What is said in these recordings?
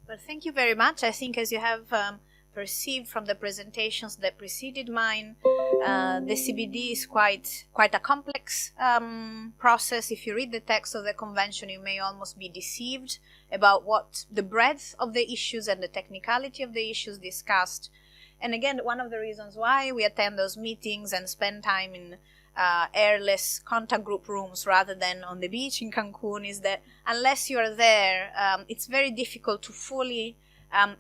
Well, thank you very much. I think, as you have perceived from the presentations that preceded mine, the CBD is quite a complex process. If you read the text of the convention, you may almost be deceived about what the breadth of the issues and the technicality of the issues discussed. And again, one of the reasons why we attend those meetings and spend time in airless contact group rooms rather than on the beach in Cancun is that unless you are there, it's very difficult to fully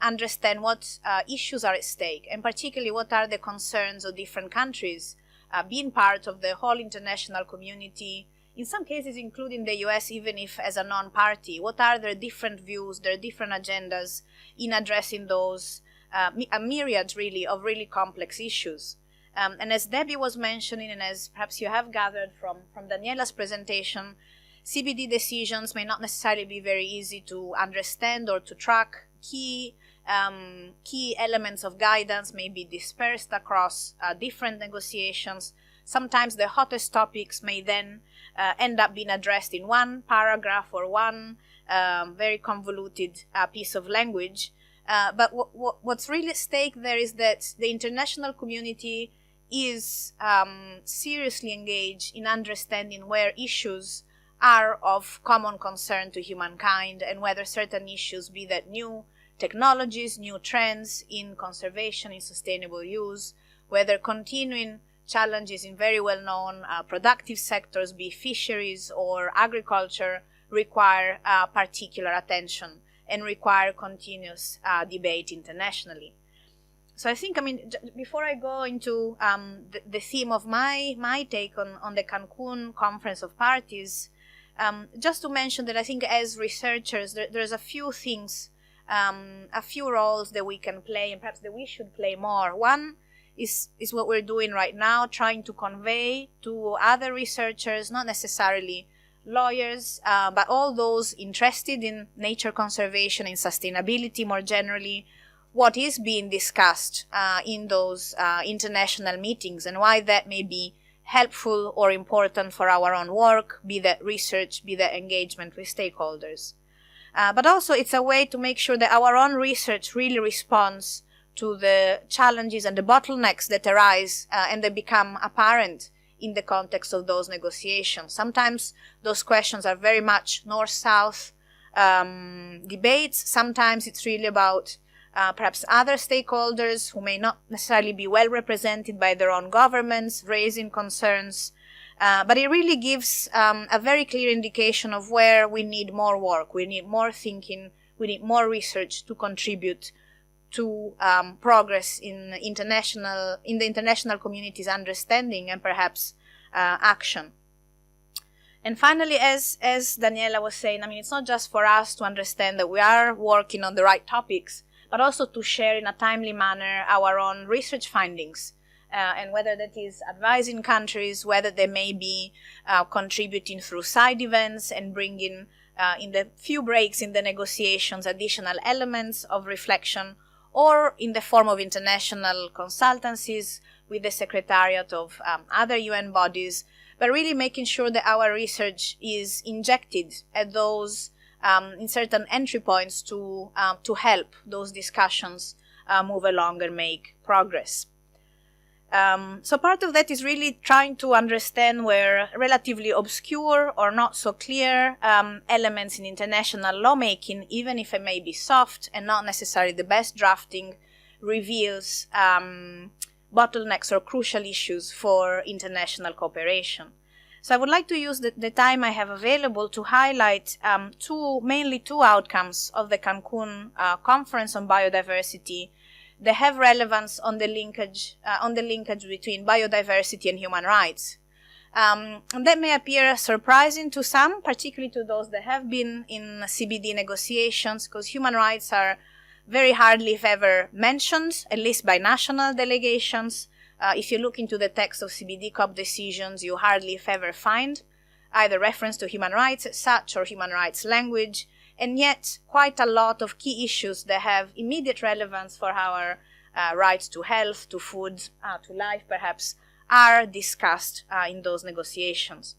understand what issues are at stake, and particularly what are the concerns of different countries being part of the whole international community, in some cases including the US, even if as a non-party. What are their different views, their different agendas in addressing those a myriad really of really complex issues. And as Debbie was mentioning, and as perhaps you have gathered from Daniela's presentation, CBD decisions may not necessarily be very easy to understand or to track. Key elements of guidance may be dispersed across different negotiations. Sometimes the hottest topics may then end up being addressed in one paragraph or one very convoluted piece of language. But what's really at stake there is that the international community is seriously engaged in understanding where issues are of common concern to humankind, and whether certain issues, be that new technologies, new trends in conservation, in sustainable use, whether continuing challenges in very well-known productive sectors, be fisheries or agriculture, require particular attention and require continuous debate internationally. So I think, before I go into the theme of my take on the Cancun Conference of Parties, just to mention that I think as researchers, there's a few things, a few roles that we can play, and perhaps that we should play more. One is what we're doing right now, trying to convey to other researchers, not necessarily lawyers, but all those interested in nature conservation, in sustainability more generally, what is being discussed in those international meetings, and why that may be helpful or important for our own work, be that research, be that engagement with stakeholders. But also it's a way to make sure that our own research really responds to the challenges and the bottlenecks that arise and that become apparent in the context of those negotiations. Sometimes those questions are very much north-south debates. Sometimes it's really about perhaps other stakeholders who may not necessarily be well represented by their own governments, raising concerns. But it really gives a very clear indication of where we need more work, we need more thinking, we need more research to contribute to progress in the international community's understanding and perhaps action. And finally, as Daniela was saying, it's not just for us to understand that we are working on the right topics, but also to share in a timely manner our own research findings, and whether that is advising countries, whether they may be contributing through side events and bringing in the few breaks in the negotiations additional elements of reflection, or in the form of international consultancies with the secretariat of other UN bodies, but really making sure that our research is injected at those in certain entry points to help those discussions move along and make progress. So part of that is really trying to understand where relatively obscure or not so clear elements in international lawmaking, even if it may be soft and not necessarily the best drafting, reveals bottlenecks or crucial issues for international cooperation. So I would like to use the time I have available to highlight mainly two outcomes of the Cancun Conference on Biodiversity that have relevance on the linkage between biodiversity and human rights. And that may appear surprising to some, particularly to those that have been in CBD negotiations, because human rights are very hardly, if ever, mentioned, at least by national delegations. If you look into the text of CBD COP decisions, you hardly, if ever, find either reference to human rights as such or human rights language. And yet, quite a lot of key issues that have immediate relevance for our rights to health, to food, to life perhaps, are discussed in those negotiations.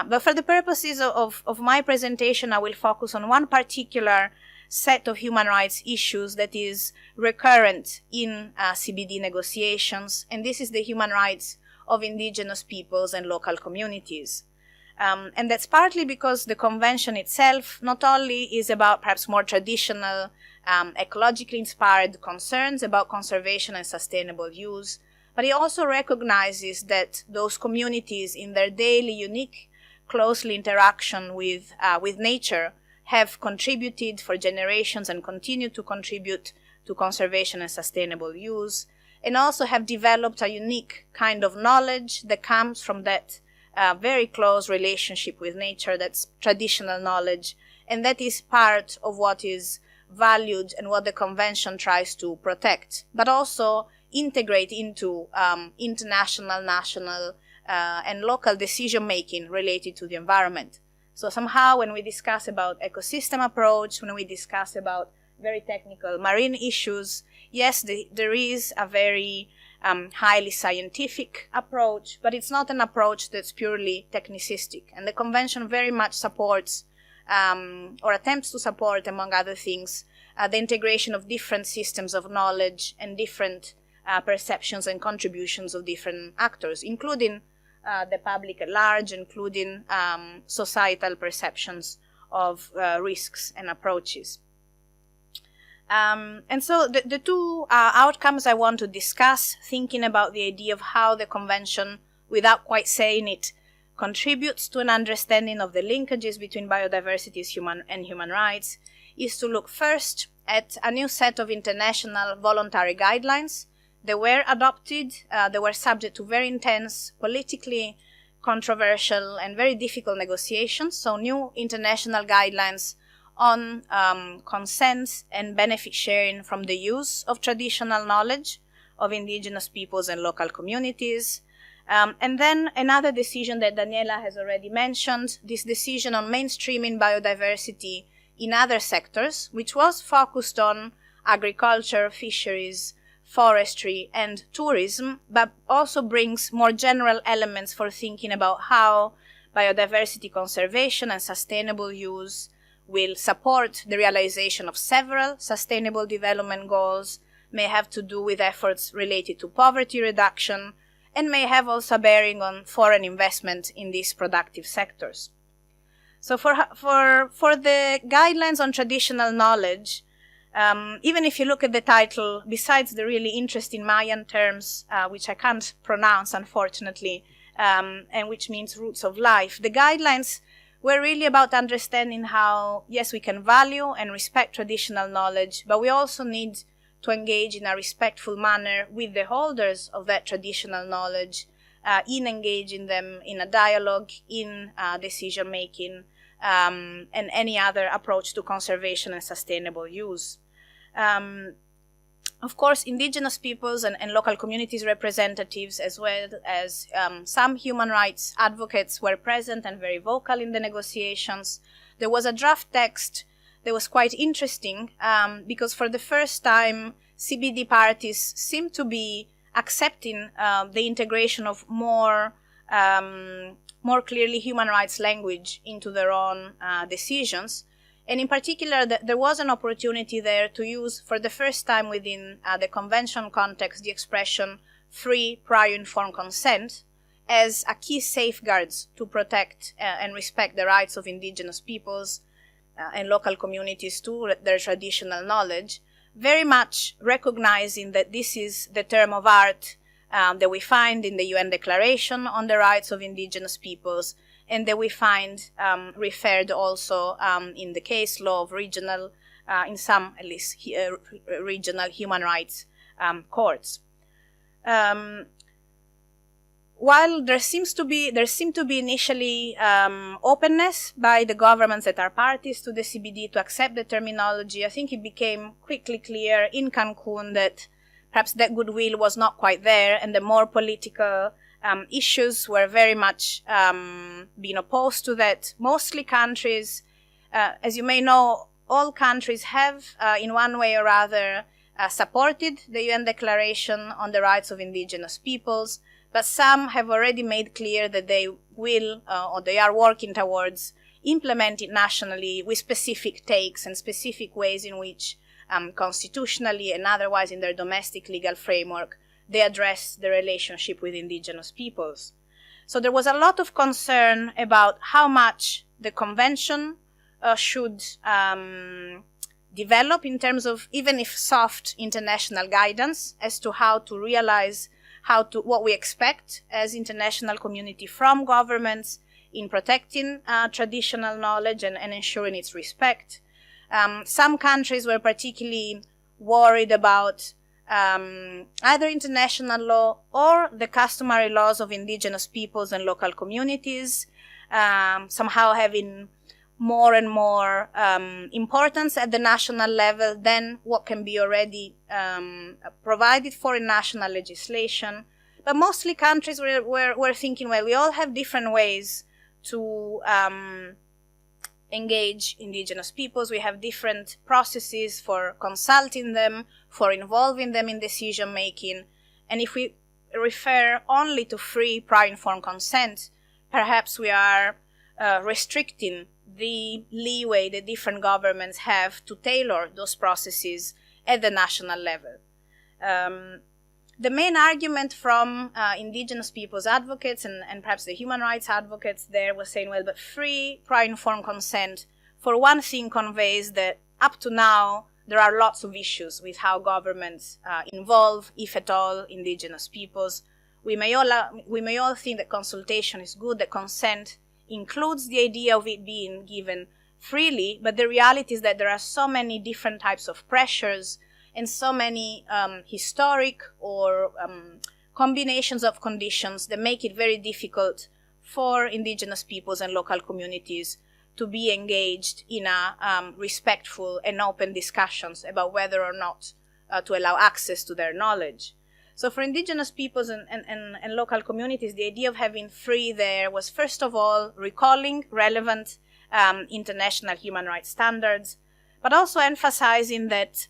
But for the purposes of my presentation, I will focus on one particular set of human rights issues that is recurrent in CBD negotiations, and this is the human rights of indigenous peoples and local communities. And that's partly because the convention itself not only is about perhaps more traditional, ecologically inspired concerns about conservation and sustainable use, but it also recognizes that those communities in their daily, unique, closely interaction with nature have contributed for generations and continue to contribute to conservation and sustainable use, and also have developed a unique kind of knowledge that comes from that very close relationship with nature, that's traditional knowledge, and that is part of what is valued and what the convention tries to protect, but also integrate into international, national, and local decision making related to the environment. So somehow when we discuss about ecosystem approach, when we discuss about very technical marine issues, yes, there is a very highly scientific approach, but it's not an approach that's purely technicistic. And the convention very much supports or attempts to support, among other things, the integration of different systems of knowledge and different perceptions and contributions of different actors, including the public at large, including societal perceptions of risks and approaches. And so the two outcomes I want to discuss, thinking about the idea of how the convention, without quite saying it, contributes to an understanding of the linkages between biodiversity and human rights, is to look first at a new set of international voluntary guidelines. They were adopted, they were subject to very intense, politically controversial and very difficult negotiations, so new international guidelines on consent and benefit sharing from the use of traditional knowledge of indigenous peoples and local communities. And then another decision that Daniela has already mentioned, this decision on mainstreaming biodiversity in other sectors, which was focused on agriculture, fisheries, forestry, and tourism, but also brings more general elements for thinking about how biodiversity conservation and sustainable use will support the realization of several sustainable development goals, may have to do with efforts related to poverty reduction, and may have also bearing on foreign investment in these productive sectors. So for the guidelines on traditional knowledge, even if you look at the title, besides the really interesting Mayan terms, which I can't pronounce unfortunately, and which means roots of life, the guidelines were really about understanding how, yes, we can value and respect traditional knowledge, but we also need to engage in a respectful manner with the holders of that traditional knowledge, in engaging them in a dialogue, in decision making, and any other approach to conservation and sustainable use. Of course, indigenous peoples and local communities representatives, as well as some human rights advocates, were present and very vocal in the negotiations. There was a draft text that was quite interesting because for the first time, CBD parties seem to be accepting the integration of more clearly human rights language into their own decisions. And in particular, there was an opportunity there to use, for the first time within the convention context, the expression free prior informed consent as a key safeguards to protect and respect the rights of indigenous peoples and local communities to their traditional knowledge, very much recognizing that this is the term of art that we find in the UN Declaration on the Rights of Indigenous Peoples, and that we find referred also in the case law of regional, in some at least regional human rights courts. While there seemed to be initially openness by the governments that are parties to the CBD to accept the terminology, I think it became quickly clear in Cancun that perhaps that goodwill was not quite there, and the more political issues were very much being opposed to that. Mostly countries, as you may know, all countries have, in one way or other, supported the UN Declaration on the Rights of Indigenous Peoples, but some have already made clear that they will, or they are working towards implement it nationally with specific takes and specific ways in which constitutionally and otherwise in their domestic legal framework they address the relationship with indigenous peoples. So there was a lot of concern about how much the convention should develop in terms of, even if soft, international guidance as to how to realize what we expect as international community from governments in protecting traditional knowledge and ensuring its respect. Some countries were particularly worried about either international law or the customary laws of indigenous peoples and local communities, somehow having more and more importance at the national level than what can be already provided for in national legislation. But mostly countries were thinking, well, we all have different ways to engage indigenous peoples. We have different processes for consulting them, for involving them in decision making. And if we refer only to free prior informed consent, perhaps we are restricting the leeway that different governments have to tailor those processes at the national level. The main argument from indigenous peoples advocates and perhaps the human rights advocates there was saying, well, but free prior informed consent, for one thing, conveys that up to now there are lots of issues with how governments involve, if at all, indigenous peoples. We may all think that consultation is good, that consent includes the idea of it being given freely, but the reality is that there are so many different types of pressures and so many historic or combinations of conditions that make it very difficult for indigenous peoples and local communities to be engaged in a respectful and open discussions about whether or not to allow access to their knowledge. So for indigenous peoples and local communities, the idea of having free there was, first of all, recalling relevant international human rights standards, but also emphasizing that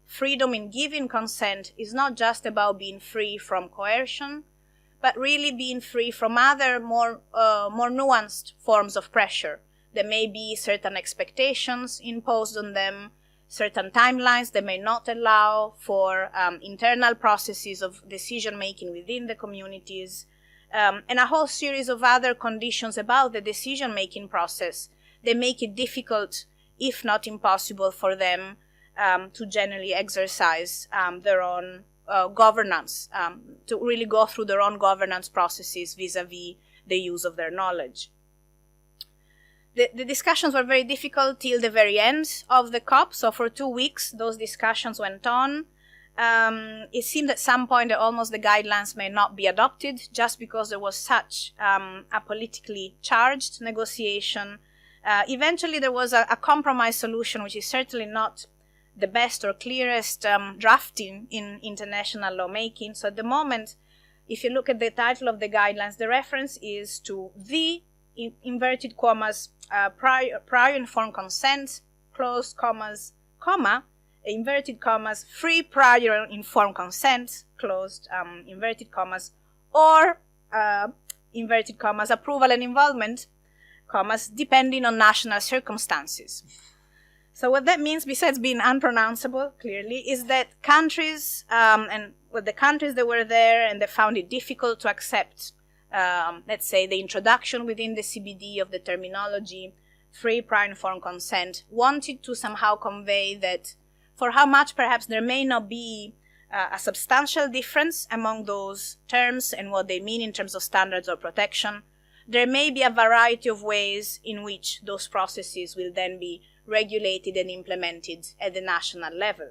freedom in giving consent is not just about being free from coercion, but really being free from other more nuanced forms of pressure. There may be certain expectations imposed on them, certain timelines that may not allow for internal processes of decision-making within the communities, and a whole series of other conditions about the decision-making process that make it difficult, if not impossible, for them to generally exercise their own governance, to really go through their own governance processes vis-a-vis the use of their knowledge. The discussions were very difficult till the very end of the COP. So for 2 weeks, those discussions went on. It seemed at some point that almost the guidelines may not be adopted just because there was such a politically charged negotiation. Eventually, there was a compromise solution, which is certainly not the best or clearest drafting in international lawmaking. So at the moment, if you look at the title of the guidelines, the reference is to the inverted commas prior informed consent, closed commas, comma, inverted commas, free prior informed consent, closed inverted commas, or inverted commas, approval and involvement, commas, depending on national circumstances. So what that means, besides being unpronounceable, clearly, is that countries, the countries that were there and that found it difficult to accept, let's say, the introduction within the CBD of the terminology free prior informed consent, wanted to somehow convey that for how much perhaps there may not be a substantial difference among those terms and what they mean in terms of standards or protection, there may be a variety of ways in which those processes will then be regulated and implemented at the national level.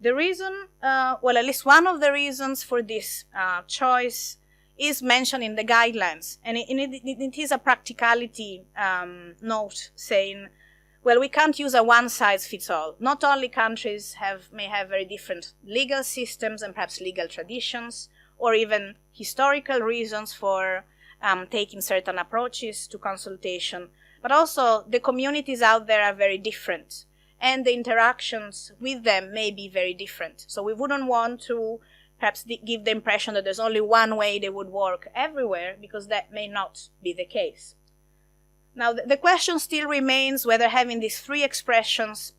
The reason, at least one of the reasons for this choice is mentioned in the guidelines, and it is a practicality note saying, well, we can't use a one-size-fits-all. Not only countries may have very different legal systems and perhaps legal traditions, or even historical reasons for taking certain approaches to consultation, but also the communities out there are very different, and the interactions with them may be very different. So we wouldn't want to perhaps give the impression that there's only one way they would work everywhere, because that may not be the case. Now, the question still remains whether having these three expressions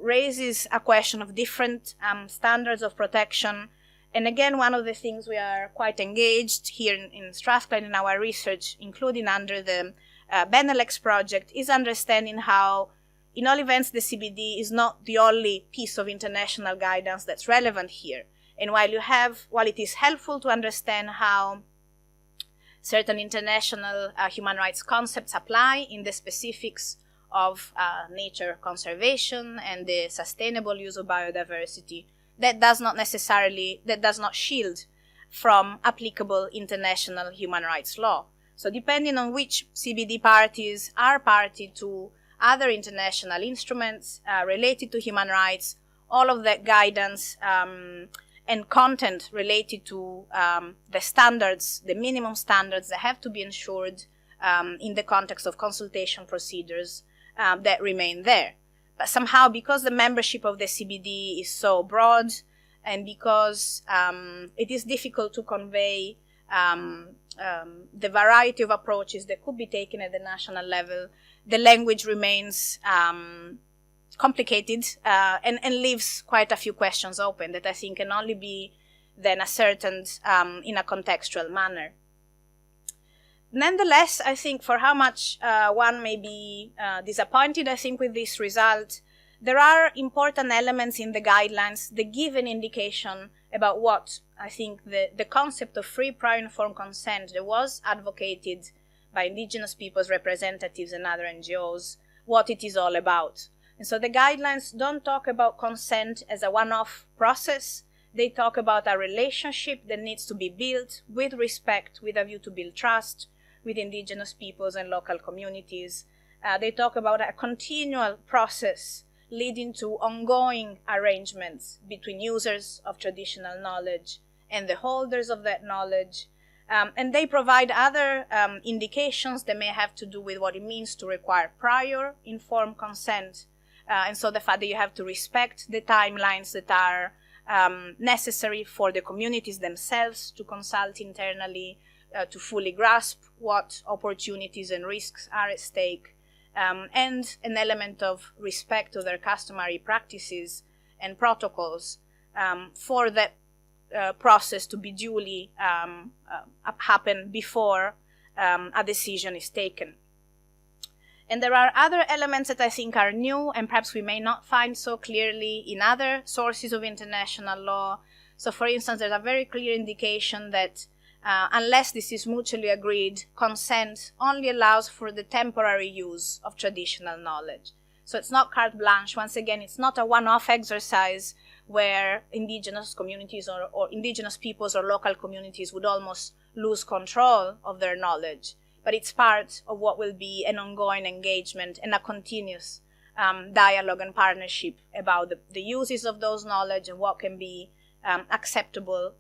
raises a question of different standards of protection. And again, one of the things we are quite engaged here in Strathclyde in our research, including under the Benelux project, is understanding how, in all events, the CBD is not the only piece of international guidance that's relevant here. And while it is helpful to understand how certain international human rights concepts apply in the specifics of nature conservation and the sustainable use of biodiversity, that does not shield from applicable international human rights law. So depending on which CBD parties are party to other international instruments related to human rights, all of that guidance and content related to the standards, the minimum standards that have to be ensured in the context of consultation procedures that remain there. But somehow, because the membership of the CBD is so broad, and because it is difficult to convey the variety of approaches that could be taken at the national level, the language remains complicated and leaves quite a few questions open that I think can only be then ascertained in a contextual manner. Nonetheless, I think for how much one may be disappointed, I think, with this result, there are important elements in the guidelines that give an indication about what I think the concept of free prior informed consent that was advocated by Indigenous peoples representatives and other NGOs, what it is all about. And so the guidelines don't talk about consent as a one-off process. They talk about a relationship that needs to be built with respect, with a view to build trust with Indigenous peoples and local communities. They talk about a continual process leading to ongoing arrangements between users of traditional knowledge and the holders of that knowledge. And they provide other indications that may have to do with what it means to require prior informed consent. And so the fact that you have to respect the timelines that are necessary for the communities themselves to consult internally, to fully grasp what opportunities and risks are at stake, and an element of respect to their customary practices and protocols for that process to be duly happen before a decision is taken. And there are other elements that I think are new and perhaps we may not find so clearly in other sources of international law. So for instance, there's a very clear indication that unless this is mutually agreed, consent only allows for the temporary use of traditional knowledge. So it's not carte blanche. Once again, it's not a one-off exercise where Indigenous communities or Indigenous peoples or local communities would almost lose control of their knowledge. But it's part of what will be an ongoing engagement and a continuous dialogue and partnership about the uses of those knowledge and what can be acceptable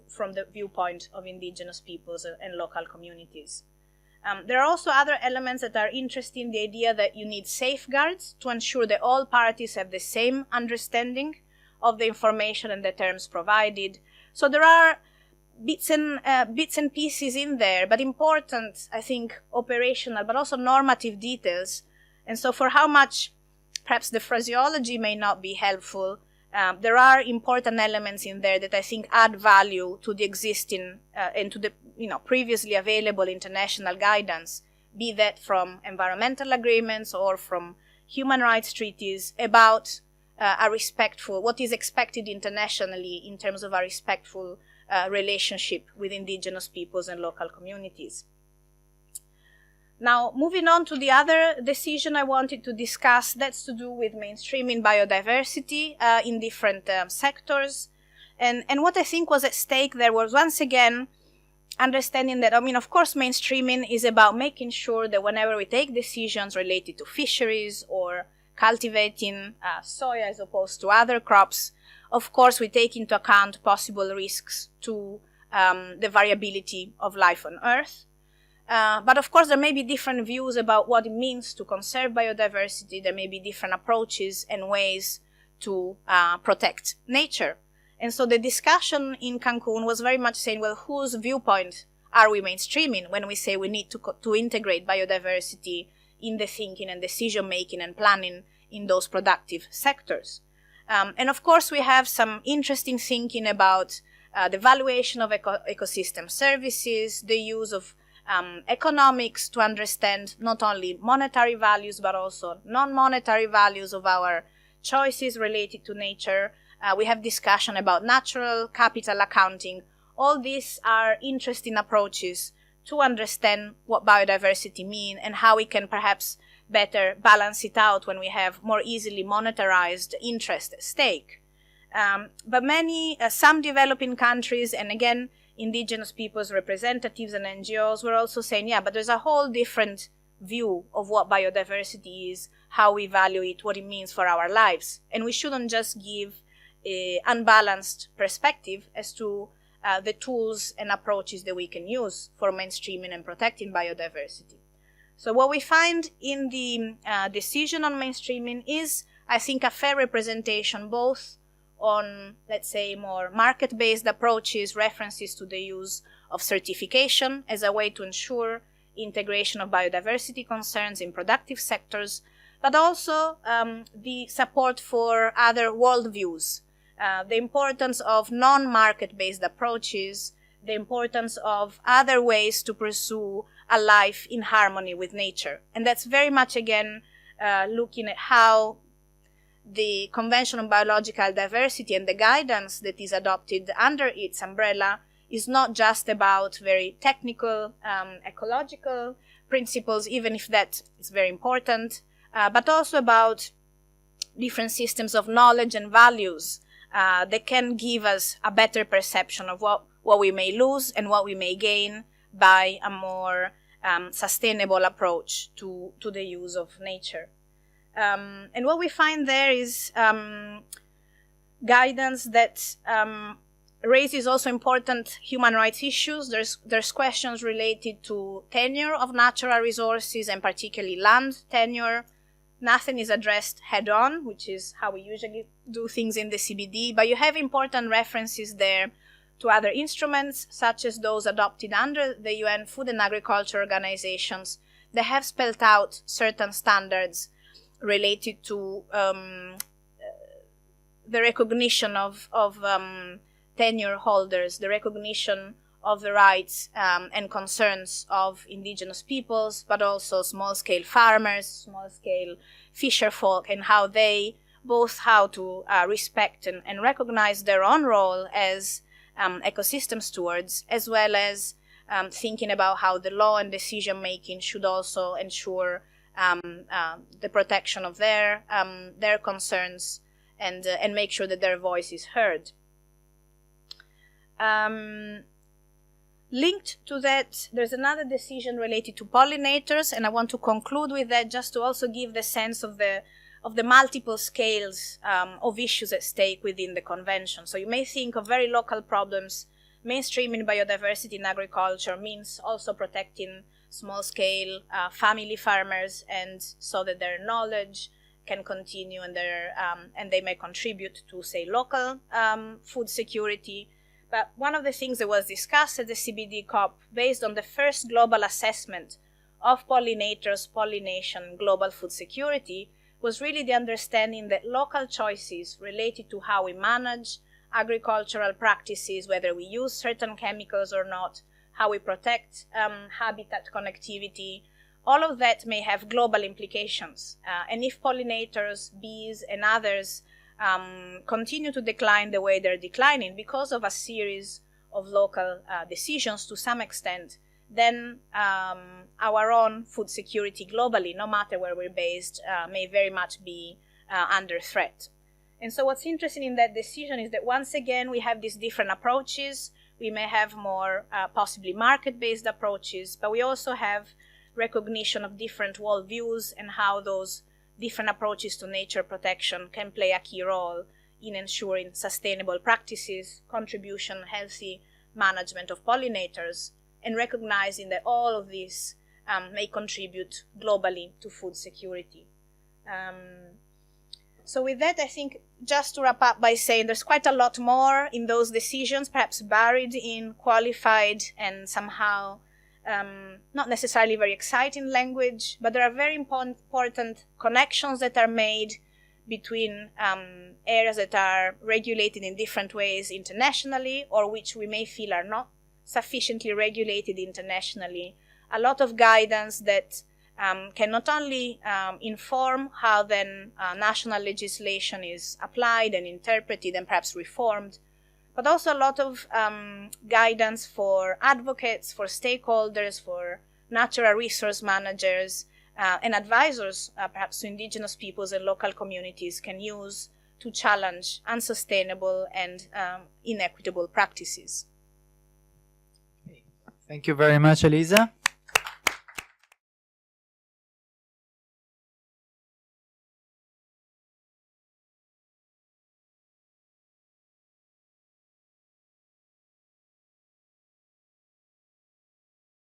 from the viewpoint of Indigenous peoples and local communities. There are also other elements that are interesting, the idea that you need safeguards to ensure that all parties have the same understanding of the information and the terms provided. So there are bits and pieces in there, but important, I think, operational, but also normative details. And so for how much perhaps the phraseology may not be helpful, there are important elements in there that I think add value to the existing and to the previously available international guidance, be that from environmental agreements or from human rights treaties about what is expected internationally in terms of a respectful relationship with Indigenous peoples and local communities. Now, moving on to the other decision I wanted to discuss, that's to do with mainstreaming biodiversity in different sectors. And what I think was at stake there was, once again, understanding that, of course, mainstreaming is about making sure that whenever we take decisions related to fisheries or cultivating soya as opposed to other crops, of course, we take into account possible risks to the variability of life on Earth. But of course, there may be different views about what it means to conserve biodiversity. There may be different approaches and ways to protect nature. And so the discussion in Cancun was very much saying, well, whose viewpoint are we mainstreaming when we say we need to integrate biodiversity in the thinking and decision making and planning in those productive sectors? And of course, we have some interesting thinking about the valuation of ecosystem services, the use of economics to understand not only monetary values but also non-monetary values of our choices related to nature. We have discussion about natural capital accounting. All these are interesting approaches to understand what biodiversity means and how we can perhaps better balance it out when we have more easily monetarized interest at stake. But some developing countries, and again, indigenous peoples' representatives and NGOs were also saying, yeah, but there's a whole different view of what biodiversity is, how we value it, what it means for our lives. And we shouldn't just give an unbalanced perspective as to the tools and approaches that we can use for mainstreaming and protecting biodiversity. So what we find in the decision on mainstreaming is, I think, a fair representation both on, let's say, more market-based approaches, references to the use of certification as a way to ensure integration of biodiversity concerns in productive sectors, but also the support for other worldviews, the importance of non-market-based approaches, the importance of other ways to pursue a life in harmony with nature. And that's very much, again, looking at how the Convention on Biological Diversity and the guidance that is adopted under its umbrella is not just about very technical ecological principles, even if that is very important, but also about different systems of knowledge and values that can give us a better perception of what we may lose and what we may gain by a more sustainable approach to the use of nature. And what we find there is guidance that raises also important human rights issues. There's questions related to tenure of natural resources and particularly land tenure. Nothing is addressed head-on, which is how we usually do things in the CBD, but you have important references there to other instruments, such as those adopted under the UN Food and Agriculture Organizations that have spelled out certain standards related to the recognition of tenure holders, the recognition of the rights and concerns of indigenous peoples, but also small-scale farmers, small-scale fisherfolk, and how to respect and recognize their own role as ecosystem stewards, as well as thinking about how the law and decision-making should also ensure the protection of their concerns and make sure that their voice is heard. Linked to that, there's another decision related to pollinators, and I want to conclude with that just to also give the sense of the multiple scales of issues at stake within the convention. So you may think of very local problems. Mainstreaming biodiversity in agriculture means also protecting small-scale family farmers, and so that their knowledge can continue and they may contribute to, say, local food security. But one of the things that was discussed at the CBD COP, based on the first global assessment of pollinators, pollination, global food security, was really the understanding that local choices related to how we manage agricultural practices, whether we use certain chemicals or not, how we protect habitat connectivity, all of that may have global implications. And if pollinators, bees, and others continue to decline the way they're declining because of a series of local decisions to some extent, then our own food security globally, no matter where we're based, may very much be under threat. And so what's interesting in that decision is that once again we have these different approaches. We may have more possibly market-based approaches, but we also have recognition of different worldviews and how those different approaches to nature protection can play a key role in ensuring sustainable practices, contribution, healthy management of pollinators, and recognizing that all of these may contribute globally to food security. So with that, I think just to wrap up by saying there's quite a lot more in those decisions, perhaps buried in qualified and somehow not necessarily very exciting language, but there are very important connections that are made between areas that are regulated in different ways internationally, or which we may feel are not sufficiently regulated internationally. A lot of guidance that can not only inform how then national legislation is applied and interpreted and perhaps reformed, but also a lot of guidance for advocates, for stakeholders, for natural resource managers, and advisors, perhaps to indigenous peoples and local communities, can use to challenge unsustainable and inequitable practices. Thank you very much, Elisa.